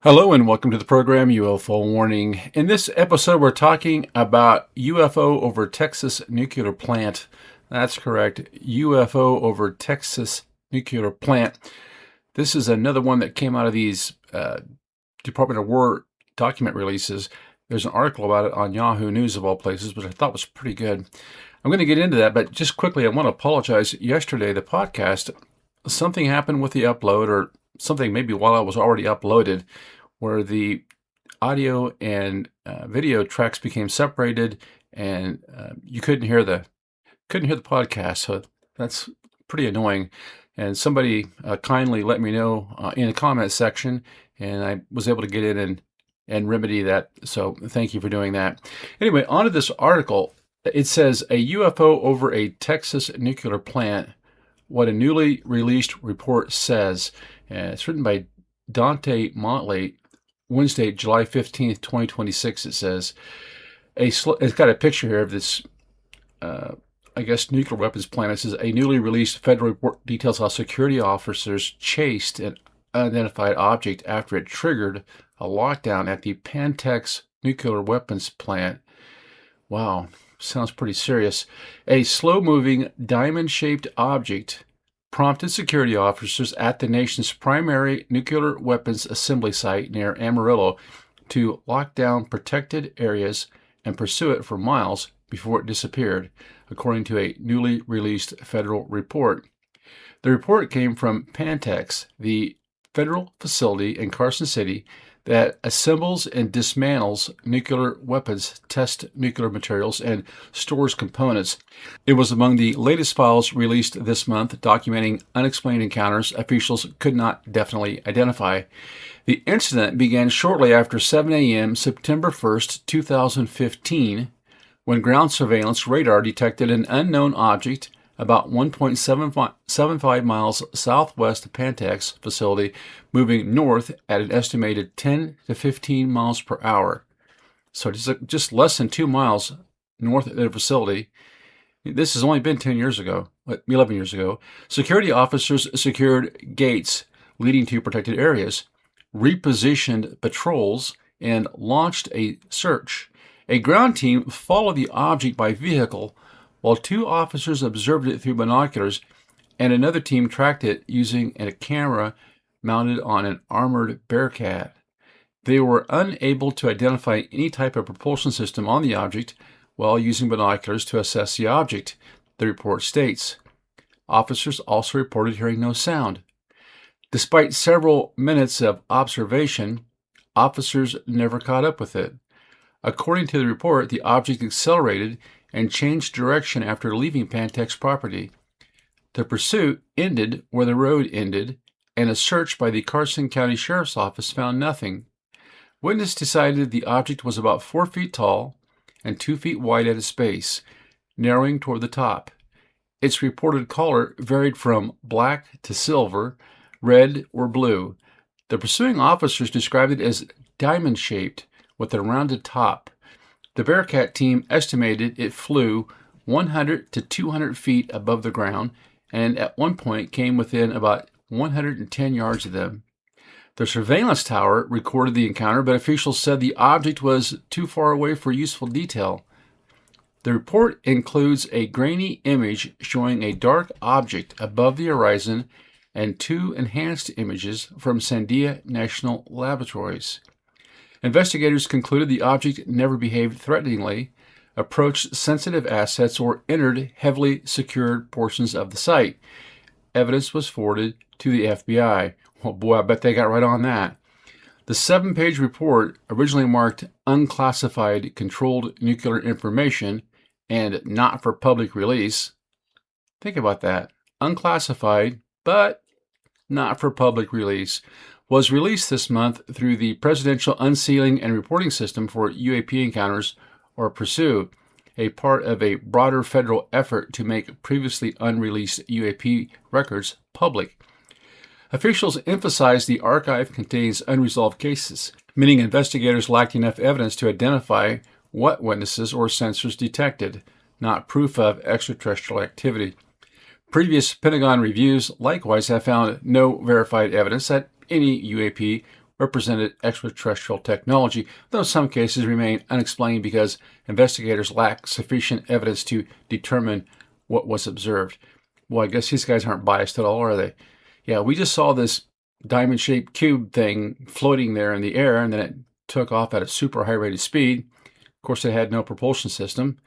Hello and welcome to the program UFO Warning. In this episode, we're talking about UFO over Texas nuclear plant. That's correct, UFO over Texas nuclear plant. This is another one that came out of these Department of War document releases. There's an article about it on Yahoo News of all places, which I thought was pretty good. I'm going to get into that, but just quickly, I want to apologize. Yesterday, the podcast, something happened with the upload, or something maybe while I was already uploaded, where the audio and video tracks became separated, and you couldn't hear the podcast. So that's pretty annoying. And somebody kindly let me know in the comment section, and I was able to get in and remedy that. So thank you for doing that. Anyway, on to this article. It says a UFO over a Texas nuclear plant. What a newly released report says. It's written by Dante Motley, Wednesday, July 15th, 2026. It says, it's got a picture here of this, nuclear weapons plant. It says, a newly released federal report details how security officers chased an unidentified object after it triggered a lockdown at the Pantex nuclear weapons plant. Wow, sounds pretty serious. A slow-moving, diamond-shaped object prompted security officers at the nation's primary nuclear weapons assembly site near Amarillo to lock down protected areas and pursue it for miles before it disappeared, according to a newly released federal report. The report came from Pantex, the federal facility in Carson City that assembles and dismantles nuclear weapons, tests nuclear materials, and stores components. It was among the latest files released this month documenting unexplained encounters officials could not definitely identify. The incident began shortly after 7 a.m. September 1st, 2015, when ground surveillance radar detected an unknown object about 1.75 miles southwest of Pantex facility, moving north at an estimated 10 to 15 miles per hour. So just less than 2 miles north of the facility. This has only been 11 years ago. Security officers secured gates leading to protected areas, repositioned patrols, and launched a search. A ground team followed the object by vehicle, while 2 officers observed it through binoculars, and another team tracked it using a camera mounted on an armored Bearcat. They were unable to identify any type of propulsion system on the object while using binoculars to assess the object, the report states. Officers also reported hearing no sound. Despite several minutes of observation, officers never caught up with it. According to the report, the object accelerated and changed direction after leaving Pantex property. The pursuit ended where the road ended, and a search by the Carson County Sheriff's Office found nothing. Witness decided the object was about 4 feet tall and 2 feet wide at its base, narrowing toward the top. Its reported color varied from black to silver, red, or blue. The pursuing officers described it as diamond-shaped with a rounded top. The Bearcat team estimated it flew 100 to 200 feet above the ground, and at one point came within about 110 yards of them. The surveillance tower recorded the encounter, but officials said the object was too far away for useful detail. The report includes a grainy image showing a dark object above the horizon and 2 enhanced images from Sandia National Laboratories. Investigators concluded the object never behaved threateningly, approached sensitive assets, or entered heavily secured portions of the site. Evidence was forwarded to the FBI. Well, boy, I bet they got right on that. The 7-page report, originally marked unclassified controlled nuclear information and not for public release. Think about that. Unclassified, but not for public release. Was released this month through the Presidential Unsealing and Reporting System for UAP Encounters, or PURSUE, a part of a broader federal effort to make previously unreleased UAP records public. Officials emphasized the archive contains unresolved cases, meaning investigators lacked enough evidence to identify what witnesses or sensors detected, not proof of extraterrestrial activity. Previous Pentagon reviews likewise have found no verified evidence that any UAP represented extraterrestrial technology, though some cases remain unexplained because investigators lack sufficient evidence to determine what was observed. Well, I guess these guys aren't biased at all, are they? Yeah, we just saw this diamond-shaped cube thing floating there in the air, and then it took off at a super high rate of speed. Of course, it had no propulsion system.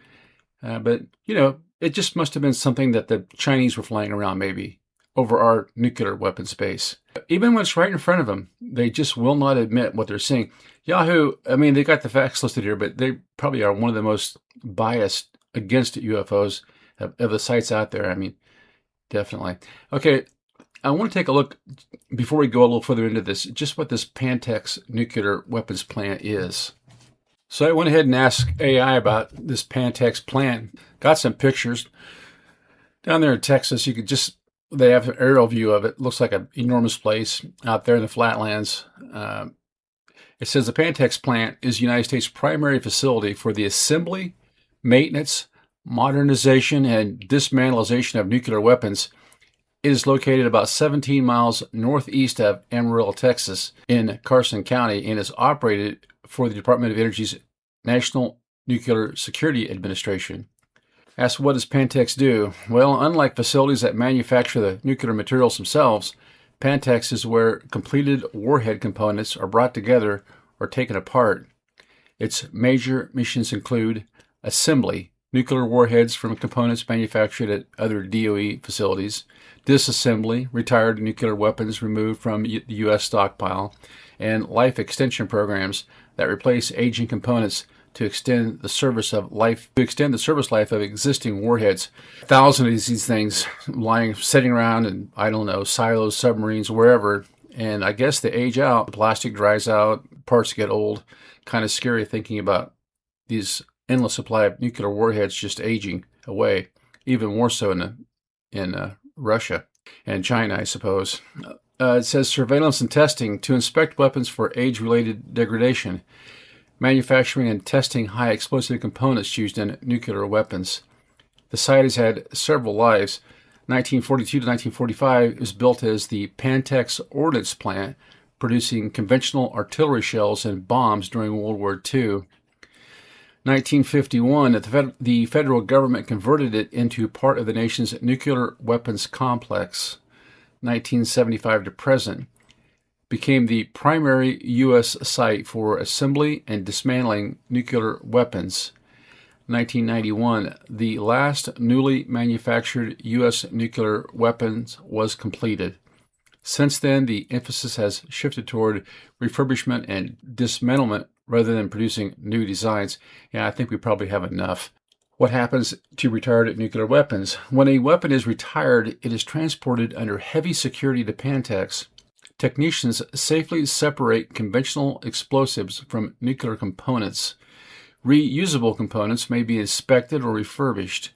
But, it just must have been something that the Chinese were flying around maybe over our nuclear weapons base. Even when it's right in front of them, they just will not admit what they're seeing. Yahoo, they got the facts listed here, but they probably are one of the most biased against UFOs of the sites out there. Definitely. Okay, I want to take a look, before we go a little further into this, just what this Pantex nuclear weapons plant is. So I went ahead and asked AI about this Pantex plant. Got some pictures. Down there in Texas, they have an aerial view of it. Looks like an enormous place out there in the flatlands. It says the Pantex plant is the United States' primary facility for the assembly, maintenance, modernization, and dismantleization of nuclear weapons. It is located about 17 miles northeast of Amarillo, Texas, in Carson County, and is operated for the Department of Energy's National Nuclear Security Administration. Asked, what does Pantex do? Well, unlike facilities that manufacture the nuclear materials themselves, Pantex is where completed warhead components are brought together or taken apart. Its major missions include assembly, nuclear warheads from components manufactured at other DOE facilities; disassembly, retired nuclear weapons removed from the U.S. stockpile; and life extension programs that replace aging components to extend the service life of existing warheads. Thousands of these things sitting around in, silos, submarines, wherever. And I guess they age out. The plastic dries out, parts get old. Kind of scary thinking about these endless supply of nuclear warheads just aging away. Even more so in Russia and China, I suppose. It says surveillance and testing to inspect weapons for age-related degradation. Manufacturing and testing high explosive components used in nuclear weapons. The site has had several lives. 1942 to 1945, it was built as the Pantex Ordnance Plant, producing conventional artillery shells and bombs during World War II. 1951, the federal government converted it into part of the nation's nuclear weapons complex. 1975 to present, became the primary U.S. site for assembly and dismantling nuclear weapons. 1991, the last newly manufactured U.S. nuclear weapons was completed. Since then, the emphasis has shifted toward refurbishment and dismantlement rather than producing new designs. Yeah, I think we probably have enough. What happens to retired nuclear weapons? When a weapon is retired, it is transported under heavy security to Pantex. Technicians safely separate conventional explosives from nuclear components. Reusable components may be inspected or refurbished.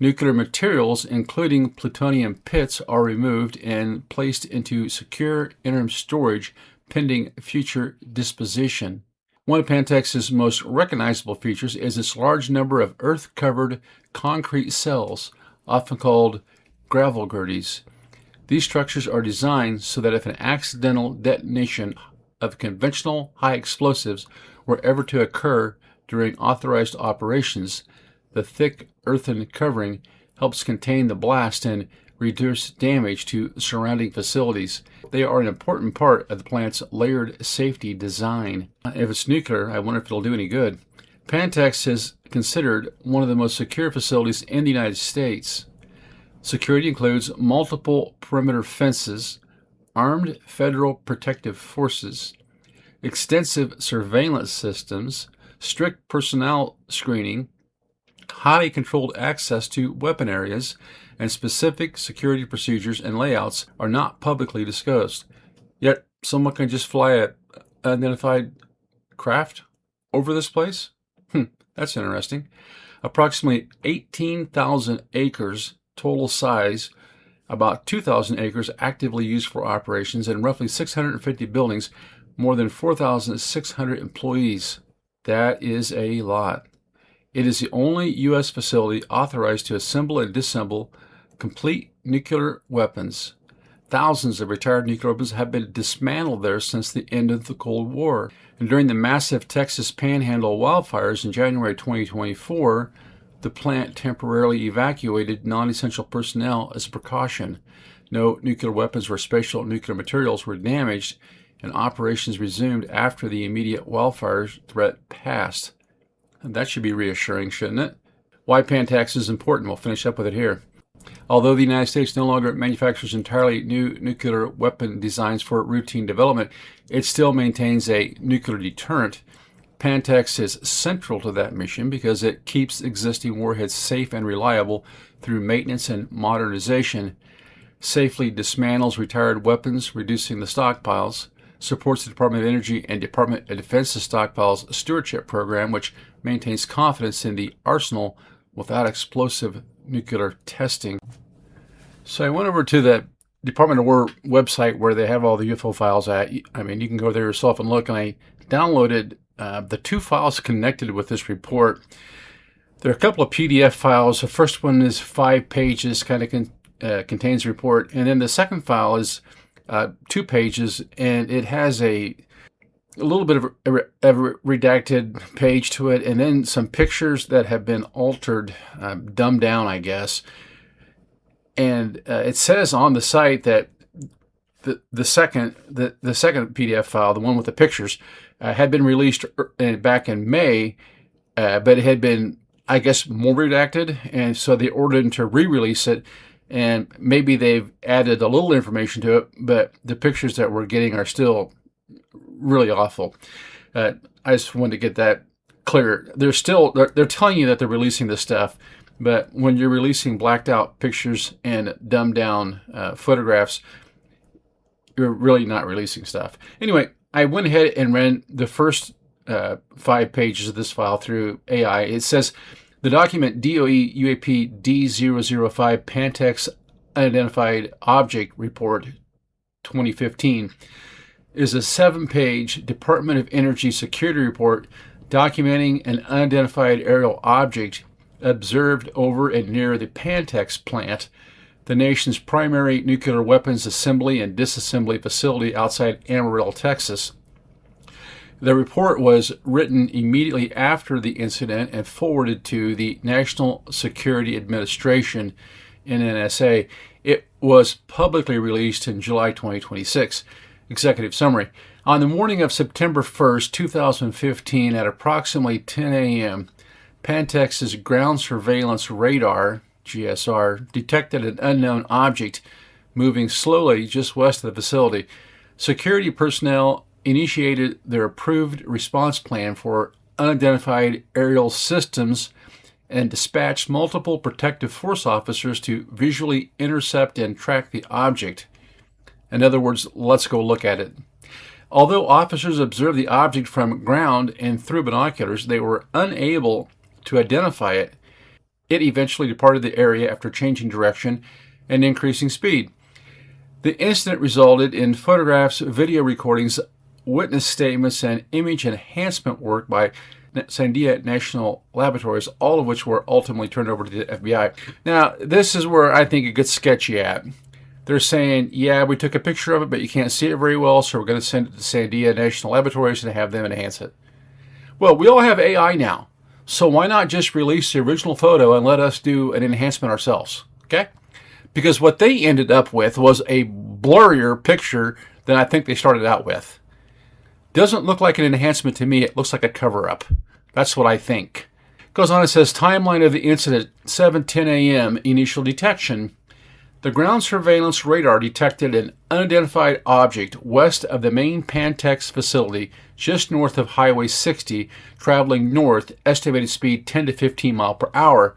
Nuclear materials, including plutonium pits, are removed and placed into secure interim storage pending future disposition. One of Pantex's most recognizable features is its large number of earth-covered concrete cells, often called gravel girdies. These structures are designed so that if an accidental detonation of conventional high explosives were ever to occur during authorized operations, the thick earthen covering helps contain the blast and reduce damage to surrounding facilities. They are an important part of the plant's layered safety design. If it's nuclear, I wonder if it'll do any good. Pantex is considered one of the most secure facilities in the United States. Security includes multiple perimeter fences, armed federal protective forces, extensive surveillance systems, strict personnel screening, highly controlled access to weapon areas, and specific security procedures and layouts are not publicly disclosed. Yet, someone can just fly an unidentified craft over this place? That's interesting. Approximately 18,000 acres total size, about 2,000 acres actively used for operations, and roughly 650 buildings, more than 4,600 employees. That is a lot. It is the only U.S. facility authorized to assemble and disassemble complete nuclear weapons. thousands of retired nuclear weapons have been dismantled there since the end of the Cold War. And during the massive Texas Panhandle wildfires in January 2024, the plant temporarily evacuated non-essential personnel as a precaution. No nuclear weapons or special nuclear materials were damaged, and operations resumed after the immediate wildfire threat passed. And that should be reassuring, shouldn't it? Why Pantex is important. We'll finish up with it here. Although the United States no longer manufactures entirely new nuclear weapon designs for routine development, it still maintains a nuclear deterrent. Pantex is central to that mission because it keeps existing warheads safe and reliable through maintenance and modernization, safely dismantles retired weapons, reducing the stockpiles, supports the Department of Energy and Department of Defense's stockpiles stewardship program, which maintains confidence in the arsenal without explosive nuclear testing. So I went over to the Department of War website where they have all the UFO files at. I mean, you can go there yourself and look, and I downloaded the 2 files connected with this report. There are a couple of PDF files. The first one is 5 pages, kind of contains the report, and then the second file is 2 pages, and it has a little bit of a redacted page to it, and then some pictures that have been altered, dumbed down, I guess. And it says on the site that the second PDF file, the one with the pictures, had been released back in May, but it had been, I guess, more redacted, and so they ordered them to re-release it. And maybe they've added a little information to it, but the pictures that we're getting are still really awful. I just wanted to get that clear. They're telling you that they're releasing this stuff, but when you're releasing blacked out pictures and dumbed down photographs, you're really not releasing stuff. Anyway, I went ahead and ran the first 5 pages of this file through AI. It says the document DOE UAP D005 Pantex Unidentified Object Report 2015 is a 7-page Department of Energy security report documenting an unidentified aerial object observed over and near the Pantex Plant, the nation's primary nuclear weapons assembly and disassembly facility outside Amarillo, Texas. The report was written immediately after the incident and forwarded to the National Security Administration, NNSA. It was publicly released in July 2026. Executive summary. On the morning of September 1st, 2015, at approximately 10 a.m., Pantex's ground surveillance radar, GSR, detected an unknown object moving slowly just west of the facility. Security personnel initiated their approved response plan for unidentified aerial systems and dispatched multiple protective force officers to visually intercept and track the object. In other words, let's go look at it. Although officers observed the object from ground and through binoculars, they were unable to identify it. It eventually departed the area after changing direction and increasing speed. The incident resulted in photographs, video recordings, witness statements, and image enhancement work by Sandia National Laboratories, all of which were ultimately turned over to the FBI. Now, this is where I think it gets sketchy at. They're saying, yeah, we took a picture of it, but you can't see it very well, so we're going to send it to Sandia National Laboratories and have them enhance it. Well, we all have AI now, so why not just release the original photo and let us do an enhancement ourselves, okay? Because what they ended up with was a blurrier picture than I think they started out with. Doesn't look like an enhancement to me. It looks like a cover-up. That's what I think. Goes on, it says, timeline of the incident, 7:10 a.m., initial detection. The ground surveillance radar detected an unidentified object west of the main Pantex facility, just north of Highway 60, traveling north, estimated speed 10 to 15 miles per hour.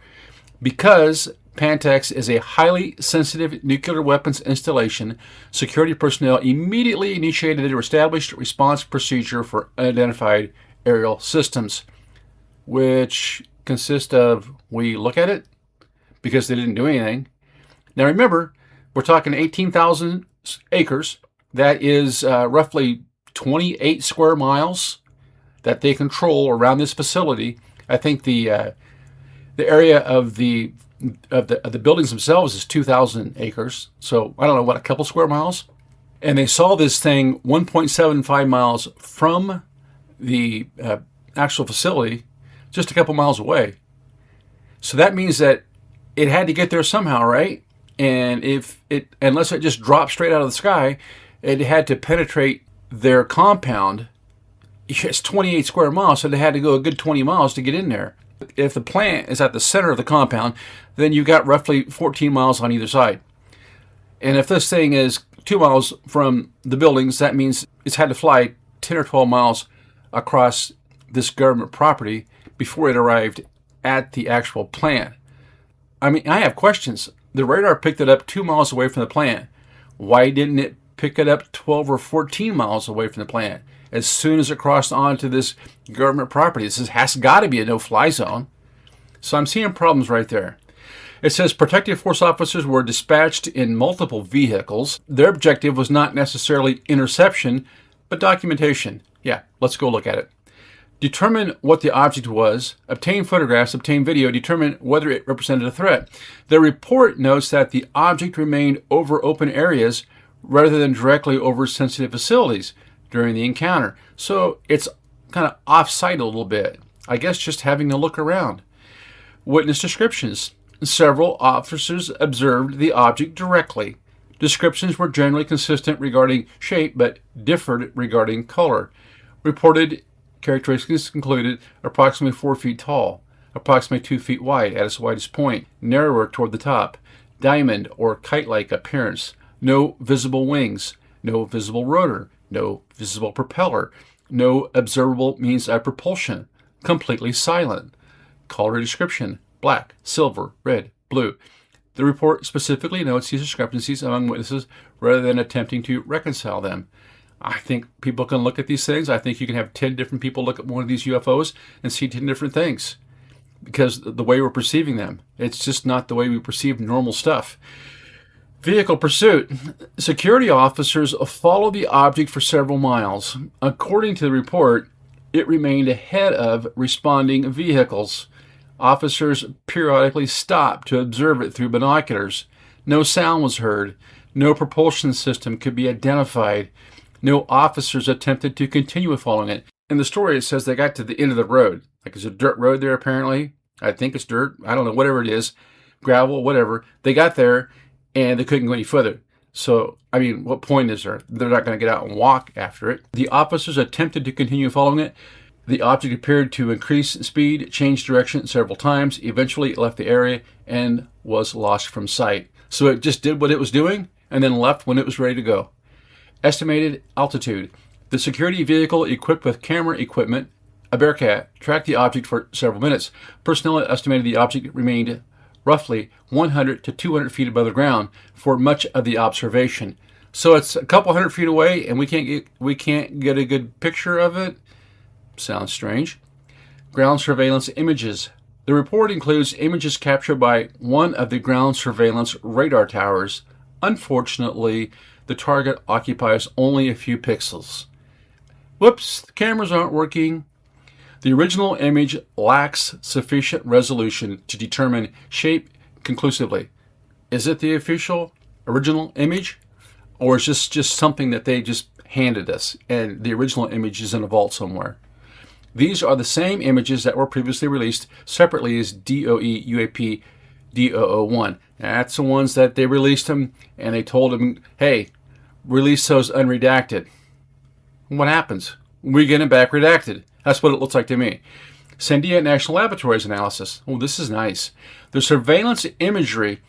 Because Pantex is a highly sensitive nuclear weapons installation, security personnel immediately initiated their established response procedure for unidentified aerial systems, which consist of, we look at it because they didn't do anything. Now remember, we're talking 18,000 acres. That is roughly 28 square miles that they control around this facility. I think the area of the of the buildings themselves is 2,000 acres. So I don't know, what, a couple square miles? And they saw this thing 1.75 miles from the actual facility, just a couple miles away. So that means that it had to get there somehow, right? And unless it just dropped straight out of the sky, it had to penetrate their compound. It's 28 square miles, so they had to go a good 20 miles to get in there. If the plant is at the center of the compound, then you've got roughly 14 miles on either side. And if this thing is 2 miles from the buildings, that means it's had to fly 10 or 12 miles across this government property before it arrived at the actual plant. I mean, I have questions. The radar picked it up 2 miles away from the plant. Why didn't it pick it up 12 or 14 miles away from the plant as soon as it crossed onto this government property? This has got to be a no-fly zone. So I'm seeing problems right there. It says protective force officers were dispatched in multiple vehicles. Their objective was not necessarily interception, but documentation. Yeah, let's go look at it. Determine what the object was, obtain photographs, obtain video, determine whether it represented a threat. The report notes that the object remained over open areas rather than directly over sensitive facilities during the encounter. So it's kind of off-site a little bit. I guess just having a look around. Witness descriptions. Several officers observed the object directly. Descriptions were generally consistent regarding shape, but differed regarding color. Reported characteristics included approximately 4 feet tall, approximately 2 feet wide at its widest point, narrower toward the top, diamond or kite-like appearance, no visible wings, no visible rotor, no visible propeller, no observable means of propulsion, completely silent. Color description: black, silver, red, blue. The report specifically notes these discrepancies among witnesses rather than attempting to reconcile them. I think people can look at these things. I think you can have 10 different people look at one of these UFOs and see 10 different things because the way we're perceiving them. It's just not the way we perceive normal stuff. Vehicle pursuit. Security officers followed the object for several miles. According to the report, it remained ahead of responding vehicles. Officers periodically stopped to observe it through binoculars. No sound was heard. No propulsion system could be identified. No officers attempted to continue following it. In the story, it says they got to the end of the road. Like, it's a dirt road there, apparently. I think it's dirt. I don't know, whatever it is. Gravel, whatever. They got there, and they couldn't go any further. So, I mean, what point is there? They're not going to get out and walk after it. The officers attempted to continue following it. The object appeared to increase speed, change direction several times. Eventually, it left the area and was lost from sight. So it just did what it was doing and then left when it was ready to go. Estimated altitude. The security vehicle equipped with camera equipment, a Bearcat, tracked the object for several minutes. Personnel estimated the object remained roughly 100 to 200 feet above the ground for much of the observation. So it's a couple hundred feet away and we can't get a good picture of it. Sounds strange. Ground surveillance images. The report includes images captured by one of the ground surveillance radar towers. Unfortunately, the target occupies only a few pixels. Whoops, the cameras aren't working. The original image lacks sufficient resolution to determine shape conclusively. Is it the official original image? Or is this just something that they just handed us and the original image is in a vault somewhere? These are the same images that were previously released separately as DOE UAP D001. That's the ones that they released them, and they told them, hey, release those unredacted. What happens? We get them back redacted. That's what it looks like to me. Sandia National Laboratories analysis. Oh, this is nice. The surveillance imagery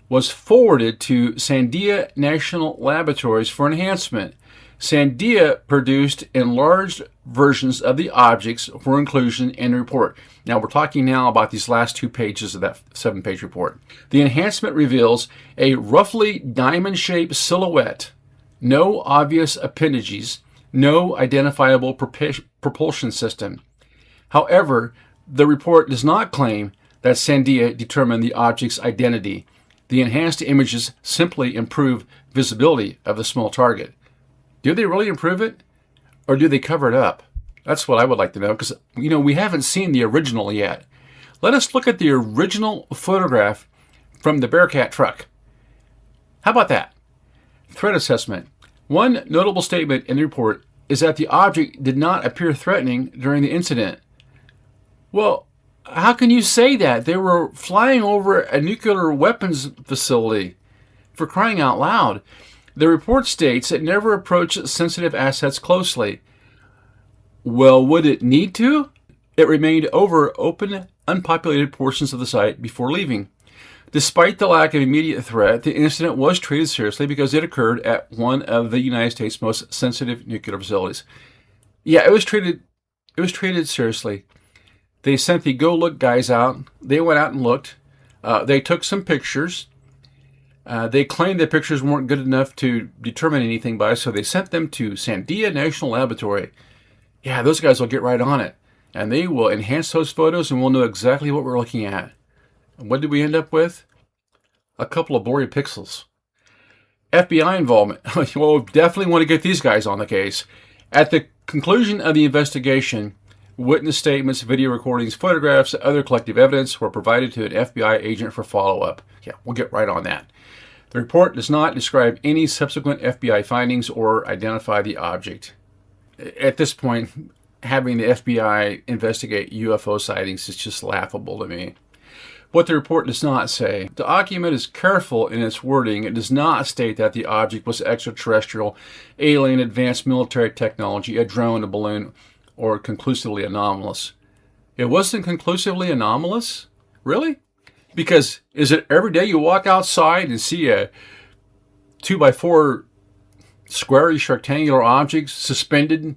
was forwarded to Sandia National Laboratories for enhancement. Sandia produced enlarged versions of the objects for inclusion in the report. Now we're talking now about these last 2 pages of that 7-page report. The enhancement reveals a roughly diamond-shaped silhouette, no obvious appendages, no identifiable propulsion system. However, the report does not claim that Sandia determined the object's identity. The enhanced images simply improve visibility of the small target. Do they really improve it, or do they cover it up? That's what I would like to know, because, we haven't seen the original yet. Let us look at the original photograph from the Bearcat truck. How about that? Threat assessment. One notable statement in the report is that the object did not appear threatening during the incident. Well, how can you say that? They were flying over a nuclear weapons facility. For crying out loud. The report states it never approached sensitive assets closely. Well, would it need to? It remained over open, unpopulated portions of the site before leaving. Despite the lack of immediate threat, the incident was treated seriously because it occurred at one of the United States' most sensitive nuclear facilities. Yeah, it was treated seriously. They sent the Go Look guys out. They went out and looked. They took some pictures. They claimed the pictures weren't good enough to determine anything by, so they sent them to Sandia National Laboratory. Yeah, those guys will get right on it. And they will enhance those photos and we'll know exactly what we're looking at. And what did we end up with? A couple of blurry pixels. FBI involvement. We'll definitely want to get these guys on the case. At the conclusion of the investigation, witness statements, video recordings, photographs, and other collective evidence were provided to an FBI agent for follow-up. Yeah, we'll get right on that. The report does not describe any subsequent FBI findings or identify the object. At this point, having the FBI investigate UFO sightings is just laughable to me. What the report does not say, the document is careful in its wording. It does not state that the object was extraterrestrial, alien, advanced military technology, a drone, a balloon, or conclusively anomalous. It wasn't conclusively anomalous? Really? Because is it every day you walk outside and see a 2x4 squarish rectangular object suspended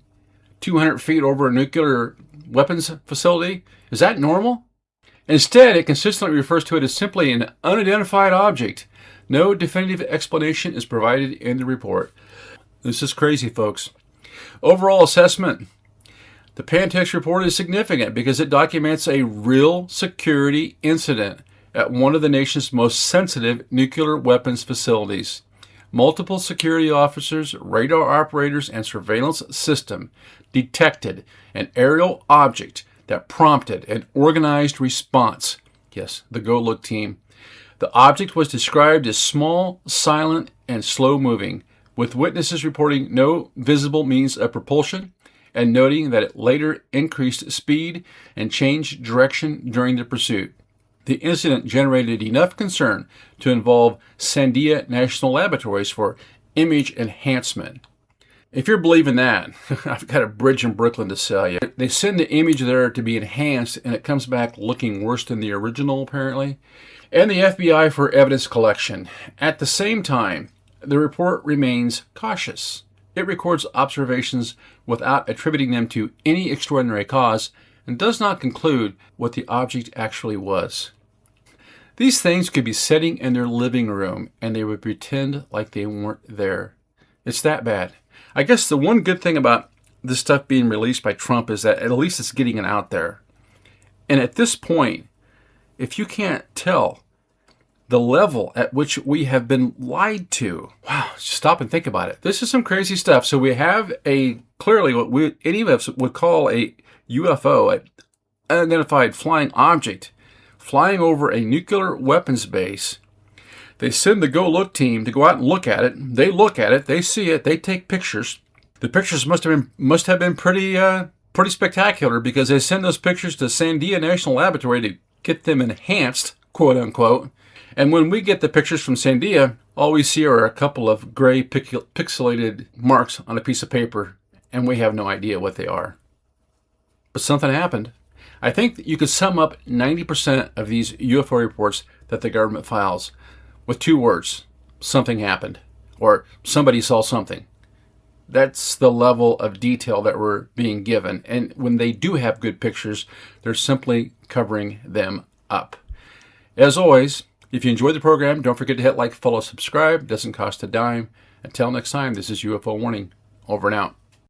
200 feet over a nuclear weapons facility? Is that normal? Instead, it consistently refers to it as simply an unidentified object. No definitive explanation is provided in the report. This is crazy, folks. Overall assessment. The Pantex report is significant because it documents a real security incident at one of the nation's most sensitive nuclear weapons facilities. Multiple security officers, radar operators, and surveillance system detected an aerial object that prompted an organized response. Yes, the Go Look team. The object was described as small, silent, and slow-moving, with witnesses reporting no visible means of propulsion and noting that it later increased speed and changed direction during the pursuit. The incident generated enough concern to involve Sandia National Laboratories for image enhancement. If you're believing that, I've got a bridge in Brooklyn to sell you. They send the image there to be enhanced, and it comes back looking worse than the original, apparently. And the FBI for evidence collection. At the same time, the report remains cautious. It records observations without attributing them to any extraordinary cause and does not conclude what the object actually was. These things could be sitting in their living room, and they would pretend like they weren't there. It's that bad. I guess the one good thing about this stuff being released by Trump is that at least it's getting it out there. And at this point, if you can't tell the level at which we have been lied to, wow, stop and think about it. This is some crazy stuff. So we have clearly what any of us would call a UFO, an unidentified flying object, flying over a nuclear weapons base. They send the Go Look team to go out and look at it. They look at it. They see it. They take pictures. The pictures must have been pretty spectacular because they send those pictures to Sandia National Laboratory to get them enhanced, quote unquote. And when we get the pictures from Sandia, all we see are a couple of gray pixelated marks on a piece of paper, and we have no idea what they are. But something happened. I think that you could sum up 90% of these UFO reports that the government files with two words: something happened, or somebody saw something. That's the level of detail that we're being given. And when they do have good pictures, they're simply covering them up. As always, if you enjoyed the program, don't forget to hit like, follow, subscribe. It doesn't cost a dime. Until next time, this is UFO Warning. Over and out.